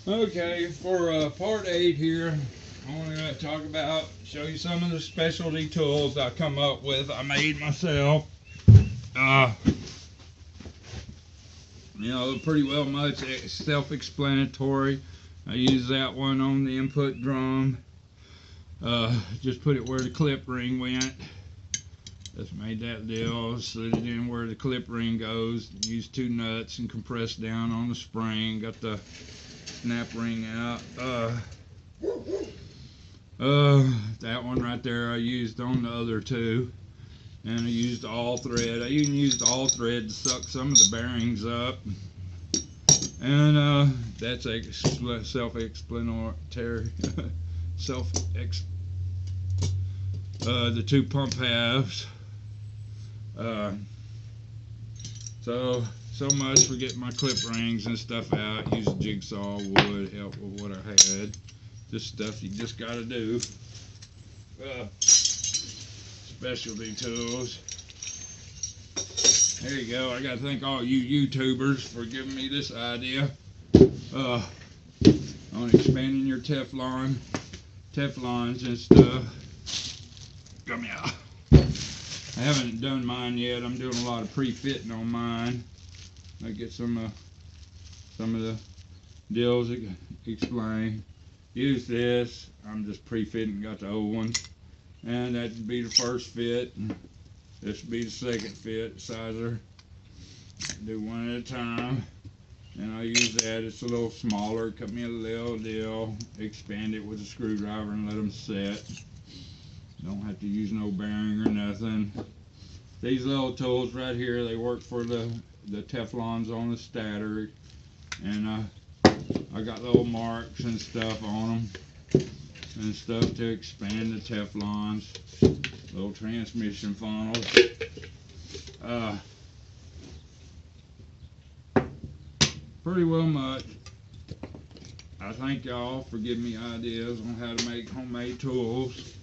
Okay, for part 8 here, I want to show you some of the specialty tools I come up with. I made myself. Uh, pretty well much self-explanatory. I use that one on the input drum. Just put it where the clip ring went. Just made that deal, slid it in where the clip ring goes. Used 2 nuts and compressed down on the spring. Got the snap ring out. That one right there I used on the other 2. And I used all thread. I even used all thread to suck some of the bearings up. And that's a self-explanatory. The 2 pump halves. So much for getting my clip rings and stuff out. Use jigsaw, wood, help with what I had. This stuff you just gotta do. Specialty tools. There you go. I gotta thank all you YouTubers for giving me this idea on expanding your Teflons and stuff. Come here. I haven't done mine yet. I'm doing a lot of pre-fitting on mine. I get some of the deals explained. Use this. I'm just pre-fitting. Got the old ones, and that'd be the first fit. This would be the second fit. Sizer. Do one at a time, and I use that. It's a little smaller. Cut me a little deal. Expand it with a screwdriver and let them set. Don't have to use no bearing or nothing. These little tools right here, they work for the Teflons on the stator, and I got little marks and stuff on them and stuff to expand the Teflons. Little transmission funnels. Pretty well much. I thank y'all for giving me ideas on how to make homemade tools.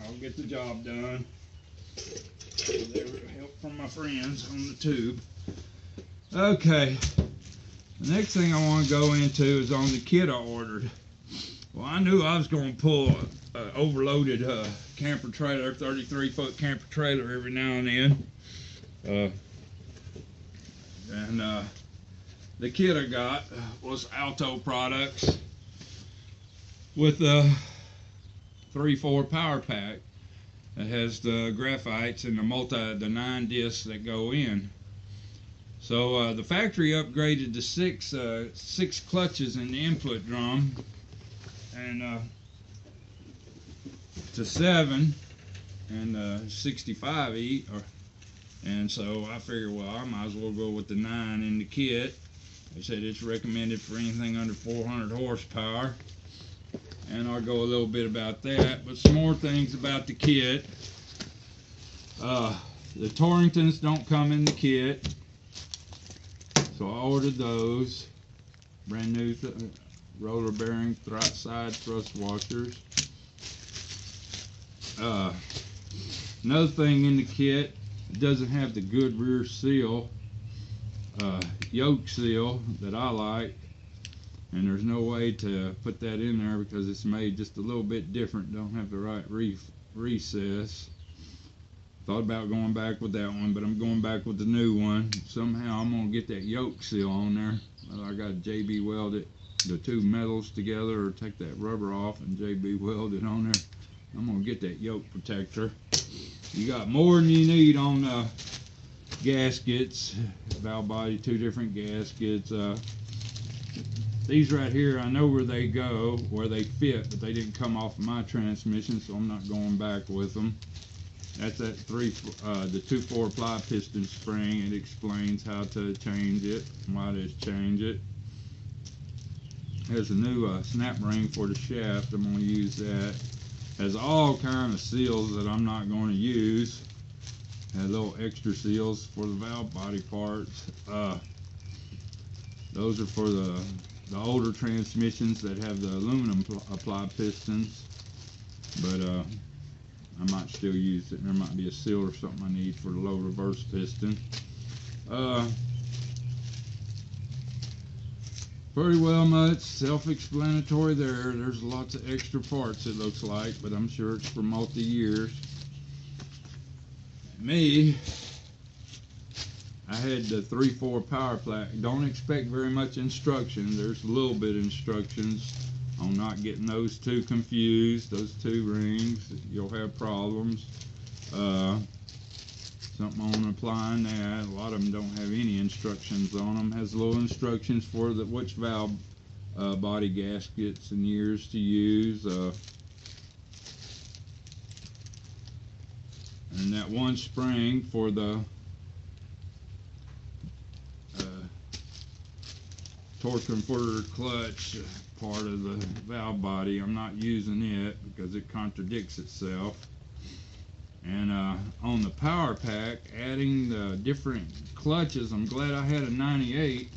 I'll get the job done. With help from my friends on the tube. Okay. The next thing I want to go into is on the kit I ordered. Well, I knew I was going to pull an overloaded camper trailer, 33-foot camper trailer every now and then. The kit I got was Alto Products with a 3-4 power pack. It has the graphites and the 9 discs that go in. So the factory upgraded to 6 clutches in the input drum, and to 7 and 65 each. And so I figured, well, I might as well go with the 9 in the kit. They said it's recommended for anything under 400 horsepower. And I'll go a little bit about that. But some more things about the kit. The Torringtons don't come in the kit. So I ordered those. Brand new roller bearing side thrust washers. Another thing in the kit, it doesn't have the good rear seal, yoke seal that I like, and there's no way to put that in there because it's made just a little bit different. Don't have the right recess. Thought about going back with that one, but I'm going back with the new one. Somehow I'm gonna get that yoke seal on there. Well, I got JB welded the 2 metals together, or take that rubber off and JB weld it on there. I'm gonna get that yoke protector. You got more than you need on gaskets, valve body, 2 different gaskets. These right here, I know where they go, where they fit, but they didn't come off of my transmission, so I'm not going back with them. That's that the 2-4 ply piston spring. It explains how to change it, why to change it. There's a new snap ring for the shaft. I'm going to use that. Has all kind of seals that I'm not going to use. Had little extra seals for the valve body parts. Those are for the older transmissions that have the aluminum ply pistons. But I might still use it. There might be a seal or something I need for the low reverse piston. Pretty well much self-explanatory there. There's lots of extra parts it looks like, but I'm sure it's for multi-years. Me, I had the 3/4 power pack. Don't expect very much instruction. There's a little bit of instructions on not getting those two confused. Those two rings, you'll have problems. Something on applying that. A lot of them don't have any instructions on them. Has little instructions for which valve body gaskets and years to use. And that one spring for the torque converter clutch part of the valve body. I'm not using it because it contradicts itself. And on the power pack, adding the different clutches, I'm glad I had a 98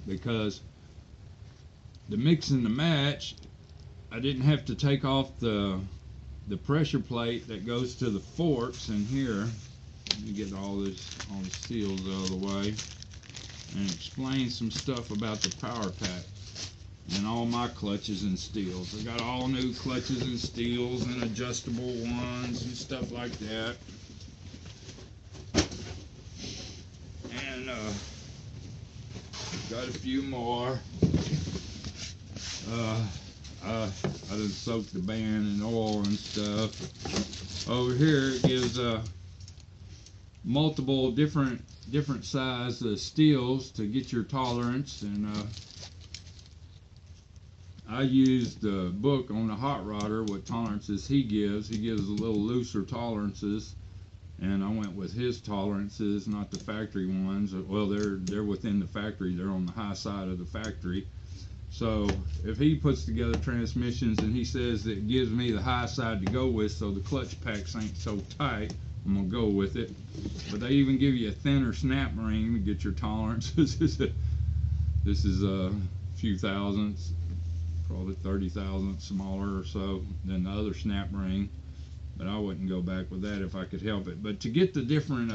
because the mix and the match, I didn't have to take off the pressure plate that goes to the forks in here. Let me get all the seals out of the way and explain some stuff about the power pack and all my clutches and steels. I got all new clutches and steels and adjustable ones and stuff like that. And got a few more. I done soaked the band in oil and stuff. Over here it gives multiple different size steels to get your tolerance, and I used the book on the hot rodder what tolerances he gives. He gives a little looser tolerances, and I went with his tolerances, not the factory ones. Well, they're within the factory. They're on the high side of the factory. So if he puts together transmissions and he says that it gives me the high side to go with, so the clutch packs ain't so tight, I'm gonna go with it. But they even give you a thinner snap ring to get your tolerances. This is a few thousandths, probably 30 thousandths smaller or so than the other snap ring. But I wouldn't go back with that if I could help it. But to get the different,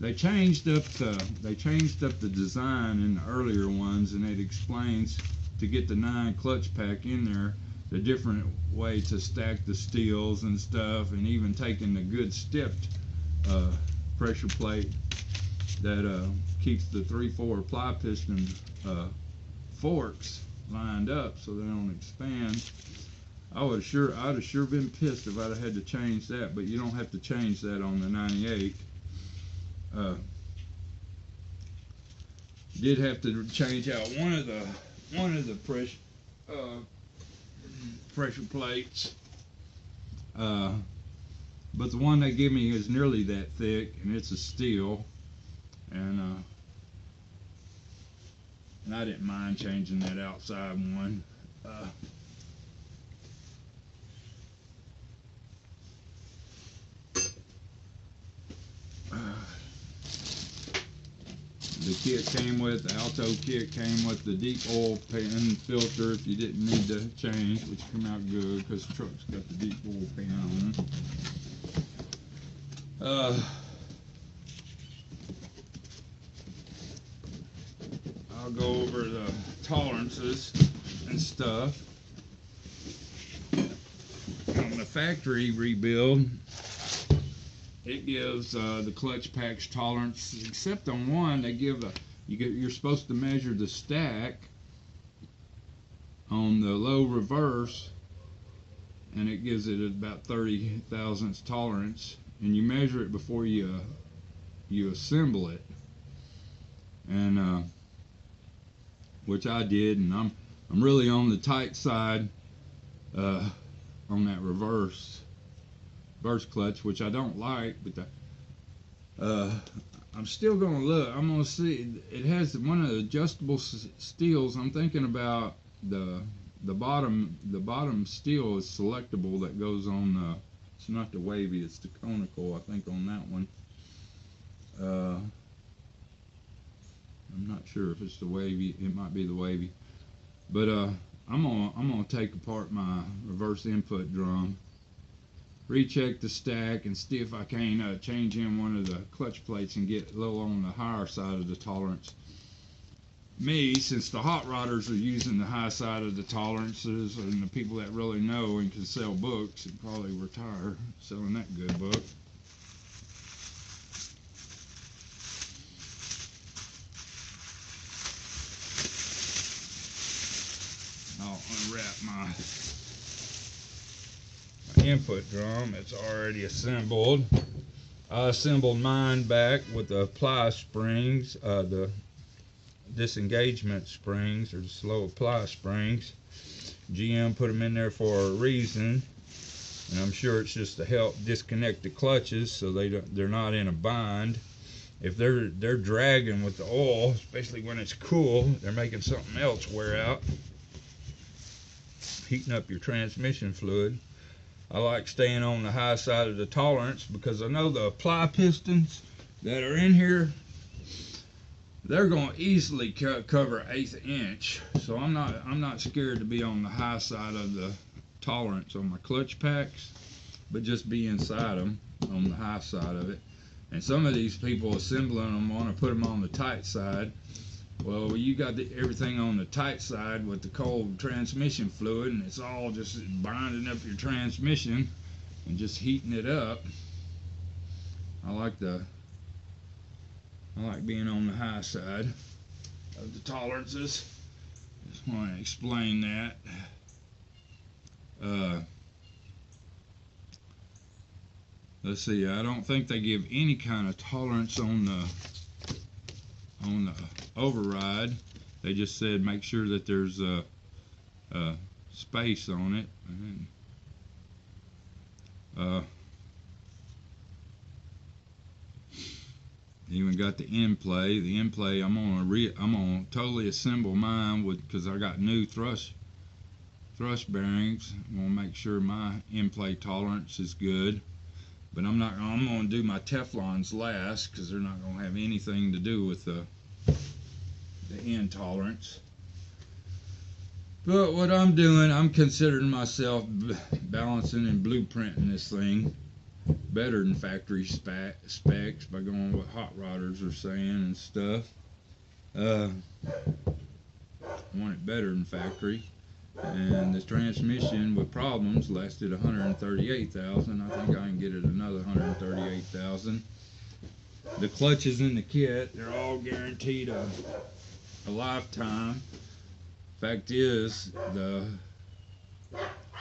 they changed up the design in the earlier ones, and it explains to get the 9 clutch pack in there, the different way to stack the steels and stuff, and even taking the good stiffed pressure plate that keeps the 3/4 ply piston forks lined up so they don't expand. I'd have sure been pissed if I'd have had to change that, but you don't have to change that on the 98. Did have to change out one of the pressure plates, but the one they give me is nearly that thick, and it's a steel, and I didn't mind changing that outside one. The kit came with, the Alto kit came with the deep oil pan filter if you didn't need to change, which came out good because the truck's got the deep oil pan on it. I'll go over the tolerances and stuff. On the factory rebuild, it gives the clutch packs tolerance, except on one they give you're supposed to measure the stack on the low reverse, and it gives it about 30 thousandths tolerance, and you measure it before you assemble it, and which I did, and I'm really on the tight side on that reverse clutch, which I don't like, but I'm still gonna look. I'm gonna see. It has one of the adjustable steels. I'm thinking about the bottom steel is selectable that goes on it's not the wavy, it's the conical, I think, on that one. I'm not sure if it's the wavy. It might be the wavy, but I'm gonna take apart my reverse input drum, recheck the stack, and see if I can change in one of the clutch plates and get a little on the higher side of the tolerance. me, since the hot rodders are using the high side of the tolerances, and the people that really know and can sell books and probably retire selling that good book. I'll unwrap my input drum. It's already assembled. I assembled mine back with the ply springs, the disengagement springs, or the slow apply springs. GM put them in there for a reason, and I'm sure it's just to help disconnect the clutches so they're not in a bind. If they're dragging with the oil, especially when it's cool, they're making something else wear out, heating up your transmission fluid. I like staying on the high side of the tolerance because I know the ply pistons that are in here, they're going to easily cover 1/8 inch. So I'm not scared to be on the high side of the tolerance on my clutch packs, but just be inside them on the high side of it. And some of these people assembling them want to put them on the tight side. Well, you got everything on the tight side with the cold transmission fluid, and it's all just binding up your transmission and just heating it up. I like being on the high side of the tolerances. Just want to explain that. Let's see. I don't think they give any kind of tolerance on the override. They just said make sure that there's a space on it. Even got the end play. The end play, I'm gonna totally assemble mine because I got new thrust bearings. I'm gonna make sure my end play tolerance is good. But I'm gonna do my Teflons last because they're not gonna have anything to do with the end tolerance. But what I'm doing, I'm considering myself balancing and blueprinting this thing better than factory specs by going what hot rodders are saying and stuff. I want it better than factory. And the transmission with problems lasted 138,000. I think I can get it another 138,000. The clutches in the kit, they're all guaranteed a lifetime. Fact is,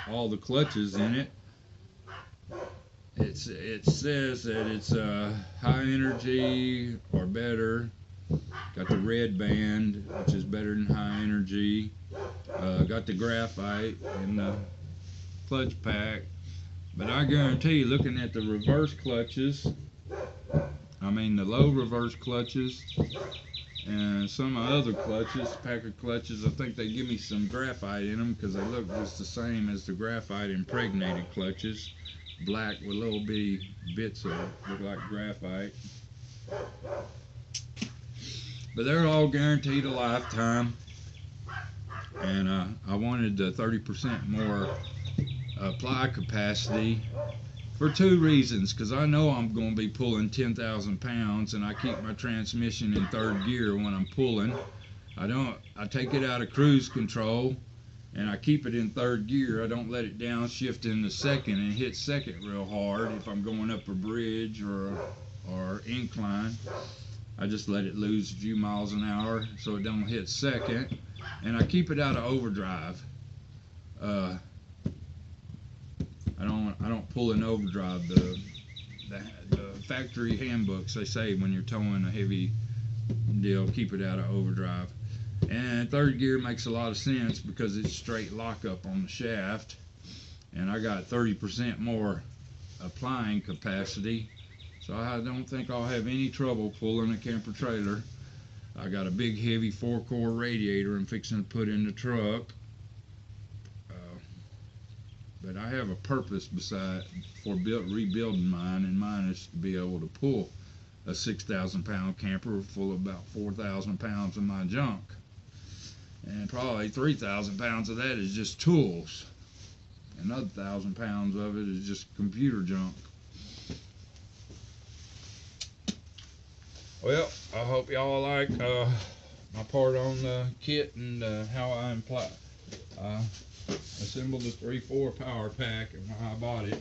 all the clutches in it, it says that it's high energy or better. Got the red band, which is better than high energy. Got the graphite in the clutch pack. But I guarantee you, looking at the reverse clutches, the low reverse clutches, and some of the other clutches, pack of clutches, I think they give me some graphite in them because they look just the same as the graphite impregnated clutches. Black with little bitty bits of it, look like graphite. But they're all guaranteed a lifetime. And I wanted the 30% more ply capacity for two reasons. Because I know I'm going to be pulling 10,000 pounds, and I keep my transmission in third gear when I'm pulling. I take it out of cruise control, and I keep it in third gear. I don't let it downshift into second and hit second real hard if I'm going up a bridge or incline. I just let it lose a few miles an hour so it don't hit second. And I keep it out of overdrive. I don't pull in overdrive. The factory handbooks, they say when you're towing a heavy deal, keep it out of overdrive. And third gear makes a lot of sense because it's straight lockup on the shaft. And I got 30% more applying capacity. So I don't think I'll have any trouble pulling a camper trailer. I got a big heavy 4-core radiator I'm fixing to put in the truck. But I have a purpose for rebuilding mine, and mine is to be able to pull a 6,000 pound camper full of about 4,000 pounds of my junk. And probably 3,000 pounds of that is just tools. Another 1,000 pounds of it is just computer junk. Well, I hope y'all like my part on the kit and how I assembled the 3-4 power pack and how I bought it.